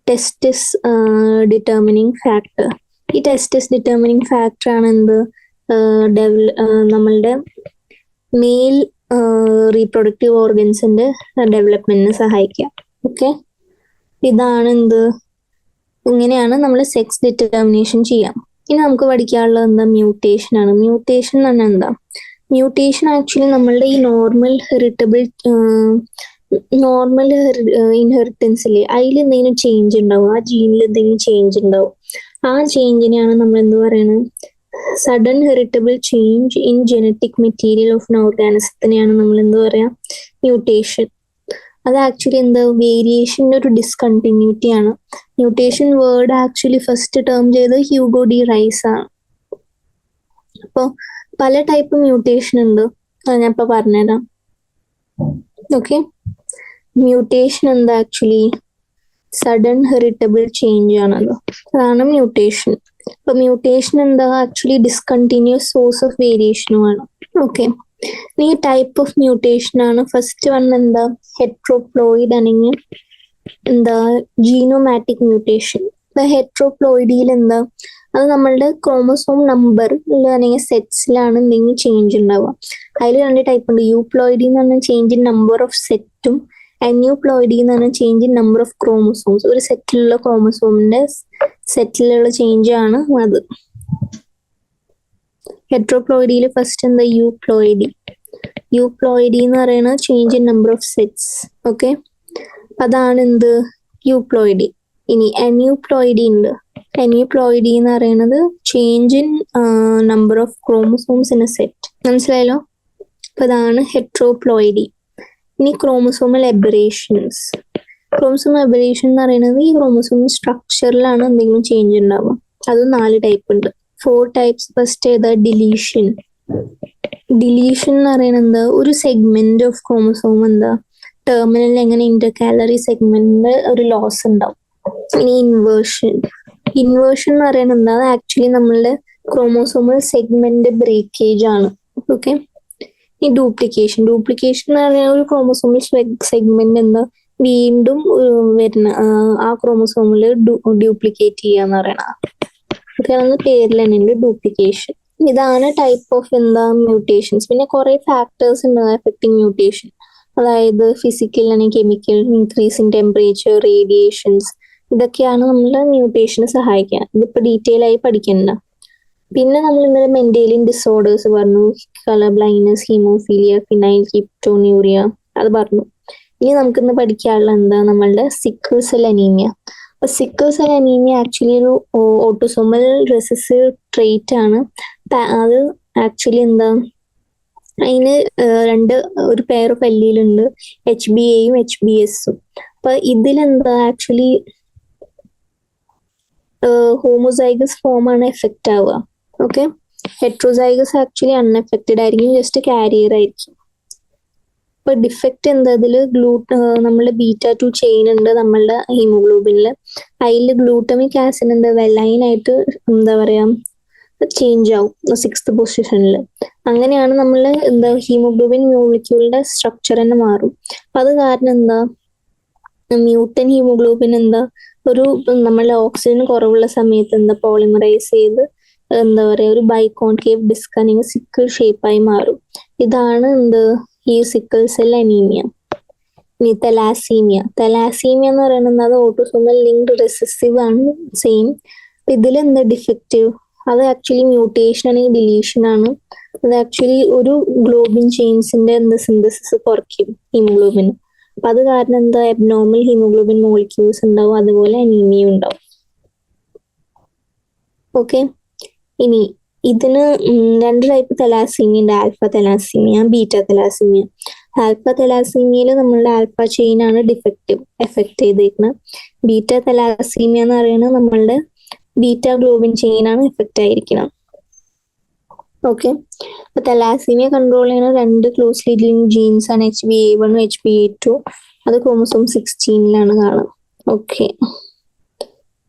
ടെസ്റ്റിസ് ഡിറ്റർമിനിങ് ഫാക്ടർ. ഈ ടെസ്റ്റിസ് ഡിറ്റർമിനിങ് ഫാക്ടർ ആണ് എന്ത് നമ്മളുടെ മെയിൽ റീപ്രൊഡക്റ്റീവ് ഓർഗൻസിന്റെ ഡെവലപ്മെന്റിന് സഹായിക്കുക. ഓക്കെ, ഇതാണ് എന്ത്, ഇങ്ങനെയാണ് നമ്മൾ സെക്സ് ഡിറ്റർമിനേഷൻ ചെയ്യാം. ഇനി നമുക്ക് പഠിക്കാനുള്ളത് എന്താ, മ്യൂട്ടേഷൻ ആണ്. മ്യൂട്ടേഷൻ എന്ന് പറഞ്ഞാൽ എന്താ, മ്യൂട്ടേഷൻ ആക്ച്വലി നമ്മളുടെ ഈ നോർമൽ ഇൻഹെറിറ്റൻസില് അതിൽ എന്തെങ്കിലും ചേഞ്ച് ഉണ്ടാവും, ആ ജീനിൽ എന്തെങ്കിലും ചേഞ്ച് ഉണ്ടാവും. ആ ചേഞ്ചിനെയാണ് നമ്മൾ എന്ത് പറയുന്നത്, sudden heritable change in genetic material of an ഓർഗാനിസത്തിനെയാണ് നമ്മൾ എന്ത് പറയാ മ്യൂട്ടേഷൻ. അത് ആക്ച്വലി എന്താ വേരിയേഷന്റെ ഒരു ഡിസ്കണ്ടിന്യൂറ്റി ആണ്. Mutation word actually first term ചെയ്ത് ഹ്യൂഗോ ഡി റൈസ് ആണ്. ഇപ്പോൾ പല ടൈപ്പ് മ്യൂട്ടേഷൻ ഉണ്ട്, അത് ഞാൻ ഇപ്പൊ പറഞ്ഞുതരാം. ഓക്കെ, മ്യൂട്ടേഷൻ എന്താ ആക്ച്വലി സഡൻ ഹെറിറ്റബിൾ ചേഞ്ച് ആണല്ലോ, അതാണ് മ്യൂട്ടേഷൻ. അപ്പൊ മ്യൂട്ടേഷൻ എന്താ ആക്ച്വലി ഡിസ്കണ്ടിന്യൂസ് സോഴ്സ് ഓഫ് വേരിയേഷനുമാണ്. ഓക്കെ, ഈ ടൈപ്പ് ഓഫ് മ്യൂട്ടേഷൻ ആണ്. ഫസ്റ്റ് വൺ എന്താ ഹെട്രോപ്ലോയിഡ് അല്ലെങ്കിൽ എന്താ ജീനോമാറ്റിക് മ്യൂട്ടേഷൻ. ഇപ്പൊ ഹെട്രോപ്ലോയിഡിയിൽ എന്താ അത് നമ്മളുടെ ക്രോമസോം നമ്പർ അല്ലെങ്കിൽ സെറ്റ്സിലാണ് എന്തെങ്കിലും ചേഞ്ച് ഉണ്ടാവുക. അതിൽ രണ്ട് ടൈപ്പ് ഉണ്ട്. യൂപ്ലോയിഡി എന്ന് പറഞ്ഞാൽ ചേഞ്ച് ഇൻ നമ്പർ ഓഫ് സെറ്റും, അന്യൂപ്ലോയിഡി എന്ന് പറഞ്ഞാൽ change in number of chromosomes. ഒരു സെറ്റിലുള്ള ക്രോമസോമിന്റെ സെറ്റിലുള്ള ചേഞ്ച് ആണ് അത്. ഹെട്രോപ്ലോയിഡിയിൽ ഫസ്റ്റ് എന്താ യൂപ്ലോയിഡി. യൂപ്ലോയിഡി എന്ന് പറയുന്നത് change in number of sets. Okay, അതാണ് എന്ത് യൂപ്ലോയിഡി. ഇനി അന്യൂപ്ലോയിഡി ഉണ്ട്. അന്യൂപ്ലോയിഡി എന്ന് പറയുന്നത് change in number of chromosomes in A set. മനസ്സിലായല്ലോ? അപ്പൊ അതാണ് ഹെട്രോപ്ലോയിഡി. ഇനി ക്രോമസോമൽ എബറേഷൻസ്. ക്രോമസോമൽ എബറേഷൻ എന്ന് പറയുന്നത് ഈ ക്രോമസോം സ്ട്രക്ചറിലാണ് എന്തെങ്കിലും ചേഞ്ച് ഉണ്ടാവുക. അത് 4 ടൈപ്പ് ഉണ്ട്. 4 ടൈപ്സ്. ഫസ്റ്റ് ഏതാ ഡിലീഷൻ. ഡിലീഷൻ എന്ന് പറയുന്നത് എന്താ ഒരു സെഗ്മെന്റ് ഓഫ് ക്രോമസോം എന്താ ടെർമിനലിൽ എങ്ങനെ ഇന്റർകാലറി സെഗ്മെന്റിന്റെ ഒരു ലോസ് ഉണ്ടാവും. ഇനി ഇൻവേർഷൻ. ഇൻവേർഷൻ എന്ന് പറയുന്നത് എന്താ ആക്ച്വലി നമ്മളുടെ ക്രോമോസോമൽ സെഗ്മെന്റ് ബ്രേക്കേജ് ആണ്. ഓക്കെ, ഈ ഡ്യൂപ്ലിക്കേഷൻ. ഡ്യൂപ്ലിക്കേഷൻ എന്ന് പറയുന്ന ഒരു ക്രോമോസോമൽ സെഗ്മെന്റ് എന്താ വീണ്ടും വരുന്ന ആ ക്രോമോസോമിൽ ഡ്യൂപ്ലിക്കേറ്റ് ചെയ്യാന്ന് പറയണ. ഓക്കെ, അതൊന്ന് പേരിൽ തന്നെ ഡ്യൂപ്ലിക്കേഷൻ. ഇതാണ് ടൈപ്പ് ഓഫ് എന്താ മ്യൂട്ടേഷൻസ്. പിന്നെ കുറെ ഫാക്ടേഴ്സ് ഉണ്ട് എഫക്റ്റിംഗ് മ്യൂട്ടേഷൻ. അതായത് ഫിസിക്കൽ അല്ലെങ്കിൽ chemical, increase in temperature, radiations, ഇതൊക്കെയാണ് നമ്മളെ മ്യൂട്ടേഷന് സഹായിക്കുക. ഇതിപ്പോ ഡീറ്റെയിൽ ആയി പഠിക്കണ്ട. പിന്നെ നമ്മൾ ഇന്നലെ മെന്റേലിയൻ ഡിസോർഡേഴ്സ് പറഞ്ഞു, colour blindness, haemophilia, phenyl ketonuria, അത് പറഞ്ഞു. ഇനി നമുക്കിന്ന് പഠിക്കാനുള്ള എന്താ നമ്മളുടെ സിക്കിൾ സെൽ അനീമിയ. അപ്പൊ സിക്കിൾ സെൽ അനീമിയ ആക്ച്വലി ഒരു ഓട്ടോസോമൽ റെസസീവ് ട്രേറ്റ് ആണ്. അത് ആക്ച്വലി എന്താ അതിന് ഒരു പെയർ ഓഫ് അല്ലീലുണ്ട്, HbAയും HbSഉം. അപ്പൊ ഇതിലെന്താ ആക്ച്വലി ഹോമോസൈഗസ് ഫോം ആണ് എഫക്റ്റ് ആവുക. ഓക്കെ, ഹെട്രോസൈഗസ് ആക്ച്വലി അൺഎഫക്റ്റഡ് ആയിരിക്കും, ജസ്റ്റ് കാരിയർ ആയിരിക്കും. ഇപ്പൊ ഡിഫക്റ്റ് എന്താ ഇതില് നമ്മളുടെ β2 ചെയിൻ ഉണ്ട് നമ്മളുടെ ഹീമോഗ്ലോബിനില്. അതിൽ ഗ്ലൂട്ടമിക് ആസിഡ് എന്താ വെലൈൻ ആയിട്ട് എന്താ പറയാ ചേഞ്ച് ആവും 6th പൊസിഷനിൽ. അങ്ങനെയാണ് നമ്മള് എന്താ ഹീമോഗ്ലോബിൻ മോളിക്യൂളിന്റെ സ്ട്രക്ചർ തന്നെ മാറും. അപ്പൊ അത് കാരണം എന്താ മ്യൂട്ടൻ ഹീമോഗ്ലോബിൻ എന്താ ഒരു നമ്മളുടെ ഓക്സിജൻ കുറവുള്ള സമയത്ത് എന്താ പോളിമറൈസ് ചെയ്ത് എന്താ പറയാ ഒരു ബൈകോൺകേവ് ഡിസ്ക് അല്ലെങ്കിൽ സിക്കിൾ ഷേപ്പായി മാറും. ഇതാണ് എന്ത് ഈ സിക്കിൾ സെൽ അനീമിയ. ഇനി തെലാസീമിയ. തെലാസീമിയ എന്ന് പറയുന്നത് അത് ഓട്ടോസോമൽ ലിങ്ക്ഡ് റെസസീവ് ആണ്, സെയിം. ഇതിലെന്താ ഡിഫക്റ്റീവ്, അത് ആക്ച്വലി മ്യൂട്ടേഷൻ അല്ലെങ്കിൽ ഡിലീഷൻ ആണ്. അത് ആക്ച്വലി ഒരു ഗ്ലോബിൻ ചെയിൻസിന്റെ എന്താ സിന്തസിസ് കുറയ്ക്കും ഹീമോഗ്ലോബിന്. അപ്പൊ അത് കാരണം എന്താ അബ്നോർമൽ ഹീമോഗ്ലോബിൻ മോളിക്യൂൾസ് ഉണ്ടാവും, അതുപോലെ അനീമിയ ഉണ്ടാവും. ഓക്കെ, ഇനി ഇതിന് 2 ടൈപ്പ് തെലാസീമിയ ഉണ്ട്, ആൽഫ തെലാസീമിയ, ബീറ്റ തെലാസീമിയ. ആൽഫ തെലാസീമിയയിൽ നമ്മളുടെ ആൽഫ ചെയിൻ ആണ് ഡിഫക്റ്റീവ് എഫക്ട് ചെയ്തേക്കുന്നത്. ബീറ്റ തെലാസീമിയ എന്ന് പറയുന്നത് നമ്മളുടെ ബീറ്റ ഗ്ലോബിൻ ചെയിൻ ആണ് എഫക്ട് ആയിരിക്കണം. ഓക്കെ, അപ്പൊ തെലാസീമിയ കൺട്രോൾ ചെയ്യുന്ന 2 ക്ലോസ്ലി ലിങ്ക്ഡ് ജീൻസ് ആണ്, HbA1 HbA2. അത് ക്രോമസോം 16ലാണ് കാണുക. ഓക്കെ,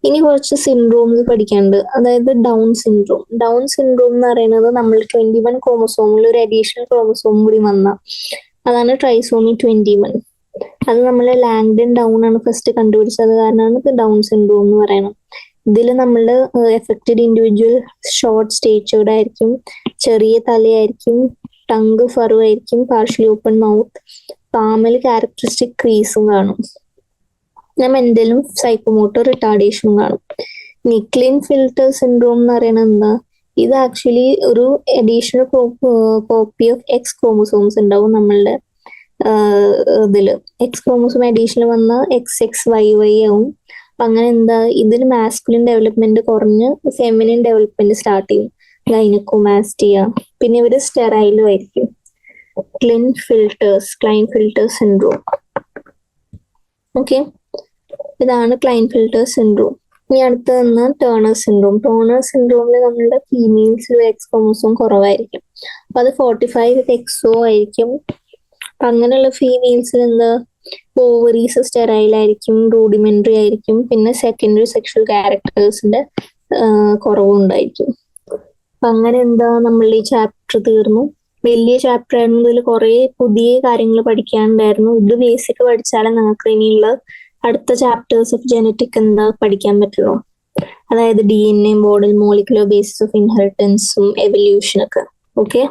ഇനി കുറച്ച് സിൻഡ്രോംസ് പഠിക്കാനുണ്ട്. അതായത് ഡൗൺ സിൻഡ്രോം. ഡൗൺ സിൻഡ്രോം എന്ന് പറയുന്നത് നമ്മൾ 21 ക്രോമസോമിൽ ഒരു അഡീഷണൽ ക്രോമസോം കൂടി വന്ന അതാണ് ട്രൈസോമി 21. അത് നമ്മളെ ലാങ്ഡൻ ഡൗൺ ആണ് ഫസ്റ്റ് കണ്ടുപിടിച്ചത്, കാരണമാണ് ഇത് ഡൗൺ സിൻഡ്രോം എന്ന് പറയുന്നത്. ഇതിൽ നമ്മളുടെ എഫക്റ്റഡ് ഇൻഡിവിജ്വൽ ഷോർട്ട് സ്റ്റേച്ചേർഡ് ആയിരിക്കും, ചെറിയ തലയായിരിക്കും, ടങ്ക് ഫറു ആയിരിക്കും, പാർഷ്യലി ഓപ്പൺ മൗത്ത്, പാമൽ ക്യാരക്ടറിസ്റ്റിക് ക്രീസും കാണും. മെന്റലും സൈക്കോമോട്ടർ റിട്ടാർഡേഷനും കാണും. നിക്ലിൻ ഫിൽട്ടർ സിൻഡ്രോം എന്ന് പറയുന്നത് എന്താ, ഇത് ആക്ച്വലി ഒരു additional copy of X chromosomes ഉണ്ടാവും നമ്മളുടെ ഇതില്. എക്സ് ക്രോമസോം അഡീഷണൽ വന്ന XXYY ആവും. അപ്പൊ അങ്ങനെ എന്താ ഇതിന് മാസ്കുലിൻ ഡെവലപ്മെന്റ് കുറഞ്ഞ് ഫെമിനിൻ ഡെവലപ്മെന്റ് സ്റ്റാർട്ട് ചെയ്യും, ഗൈനക്കോമാസ്റ്റിയ. പിന്നെ ഇവര് സ്റ്റെറൈലും ആയിരിക്കും. ക്ലൈൻ ഫിൽട്ടർ സിൻഡ്രോം. ഓക്കെ, ഇതാണ് ക്ലൈൻ ഫിൽട്ടർ സിൻഡ്രോം. ഇനി അടുത്ത് നിന്ന് ടേണർ സിൻഡ്രോം. ടേണർ സിൻഡ്രോമിൽ നമ്മളുടെ ഫീമെയിൽസിൽ എക്സ് ക്രോമസോം കുറവായിരിക്കും. അപ്പൊ അത് 45 വിത്ത് എക്സോ ആയിരിക്കും. അപ്പൊ അങ്ങനെയുള്ള ഫീമെയിൽസിൽ എന്താ ഓവറീസ് സ്റ്റെറൈൽ ആയിരിക്കും, റൂഡിമെന്ററി ആയിരിക്കും, പിന്നെ സെക്കൻഡറി സെക്ഷൽ ക്യാരക്ടേഴ്സിന്റെ കുറവുണ്ടായിരിക്കും. അപ്പൊ അങ്ങനെ എന്താ നമ്മളുടെ ഈ ചാപ്റ്റർ തീർന്നു. വലിയ ചാപ്റ്റർ ആയിരുന്നു, ഇതിൽ കുറെ പുതിയ കാര്യങ്ങൾ പഠിക്കാനുണ്ടായിരുന്നു. ഇത് ബേസിക് പഠിച്ചാലേ നിങ്ങൾക്ക് ഇനിയുള്ള അടുത്ത ചാപ്റ്റേഴ്സ് ഓഫ് ജെനറ്റിക് എന്താ പഠിക്കാൻ പറ്റുള്ളൂ. അതായത് DNA, model, molecular basis of ഇൻഹെറിറ്റൻസും എവല്യൂഷനൊക്കെ. ഓക്കെ.